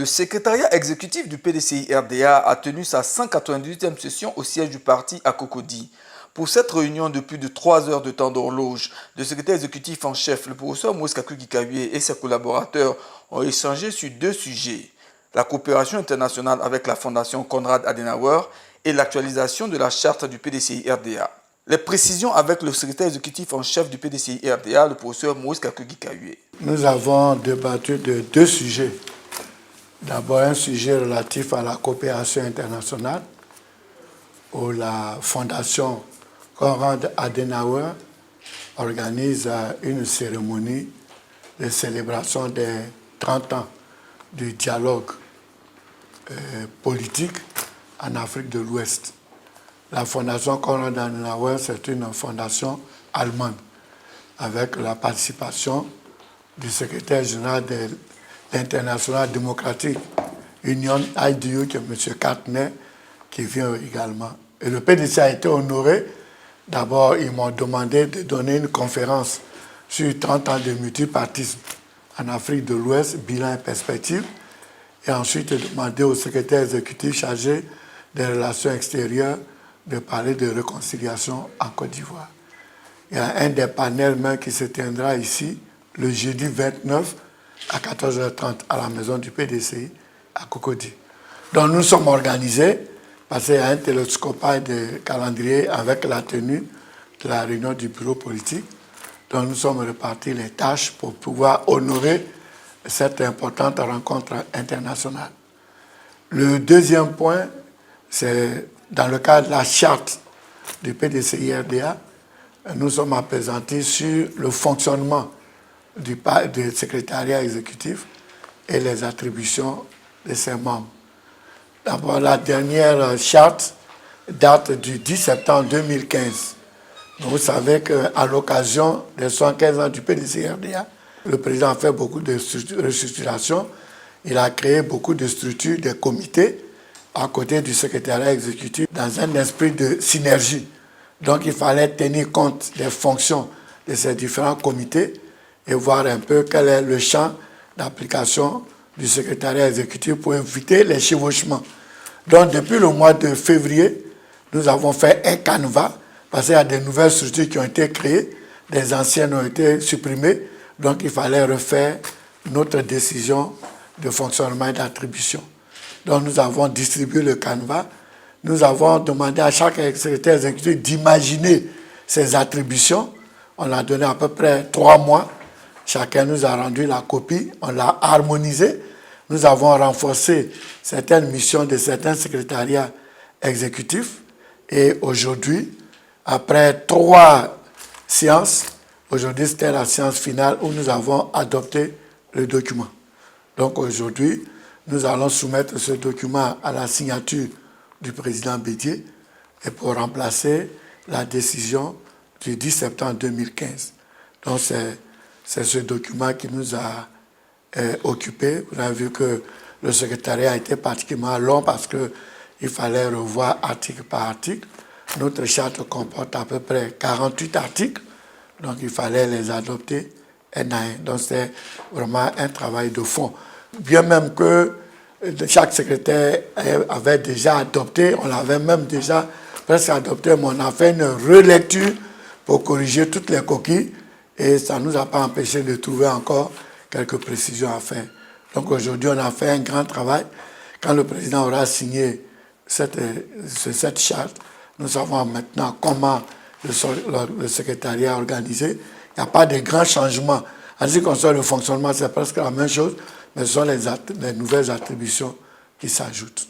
secrétariat exécutif du PDCI-RDA a tenu sa 198e session au siège du parti à Cocody. Pour cette réunion de plus de 3 heures de temps d'horloge, le secrétaire exécutif en chef, le professeur Moïse Kakugi-Kayue et ses collaborateurs ont échangé sur 2 sujets. La coopération internationale avec la Fondation Konrad Adenauer et l'actualisation de la charte du PDCI-RDA. Les précisions avec le secrétaire exécutif en chef du PDCI-RDA, le professeur Moïse Kakugi-Kayue. Nous avons débattu de 2 sujets. D'abord, un sujet relatif à la coopération internationale, où la Fondation Konrad Adenauer organise une cérémonie de célébration des 30 ans du dialogue politique en Afrique de l'Ouest. La Fondation Konrad Adenauer, c'est une fondation allemande avec la participation du secrétaire général de l'Internationale démocratique Union IDU, qui est M. Kartner, qui vient également. Et le PDC a été honoré. D'abord, ils m'ont demandé de donner une conférence sur 30 ans de multipartisme en Afrique de l'Ouest, bilan et perspective. Et ensuite, demandé au secrétaire exécutif chargé des relations extérieures de parler de réconciliation en Côte d'Ivoire. Il y a un des panels même qui se tiendra ici le jeudi 29 à 14h30 à la maison du PDCI à Cocody. Donc nous sommes organisés parce qu'il y a un télescopage de calendrier avec la tenue de la réunion du bureau politique. Donc nous sommes répartis les tâches pour pouvoir honorer cette importante rencontre internationale. Le deuxième point, c'est dans le cadre de la charte du PDCI-RDA, nous sommes appesantis sur le fonctionnement du secrétariat exécutif et les attributions de ses membres. D'abord, la dernière charte date du 10 septembre 2015. Donc, vous savez qu'à l'occasion des 75 ans du PDCI-RDA, le président a fait beaucoup de restructurations. Il a créé beaucoup de structures, des comités, à côté du secrétariat exécutif, dans un esprit de synergie. Donc, il fallait tenir compte des fonctions de ces différents comités et voir un peu quel est le champ d'application du secrétariat exécutif pour éviter les chevauchements. Donc, depuis le mois de février, nous avons fait un canevas, parce qu'il y a des nouvelles structures qui ont été créées, des anciennes ont été supprimées, donc il fallait refaire notre décision de fonctionnement et d'attribution. Donc, nous avons distribué le canevas. Nous avons demandé à chaque secrétaire exécutif d'imaginer ses attributions. On a donné à peu près 3 mois. Chacun nous a rendu la copie. On l'a harmonisé. Nous avons renforcé certaines missions de certains secrétariats exécutifs. Et aujourd'hui, après 3 séances, aujourd'hui c'était la séance finale où nous avons adopté le document. Donc aujourd'hui, nous allons soumettre ce document à la signature du président Bédié et pour remplacer la décision du 10 septembre 2015. Donc c'est ce document qui nous a occupés. Vous avez vu que le secrétariat a été particulièrement long parce qu'il fallait revoir article par article. Notre charte comporte à peu près 48 articles, donc il fallait les adopter un à un. Donc c'est vraiment un travail de fond. Bien même que chaque secrétaire avait déjà adopté, on l'avait même déjà presque adopté, mais on a fait une relecture pour corriger toutes les coquilles et ça ne nous a pas empêché de trouver encore quelques précisions à faire. Donc aujourd'hui, on a fait un grand travail. Quand le président aura signé cette charte, nous savons maintenant comment le secrétariat est organisé. Il n'y a pas de grands changements. En ce qui concerne le fonctionnement, c'est presque la même chose, mais ce sont les nouvelles attributions qui s'ajoutent.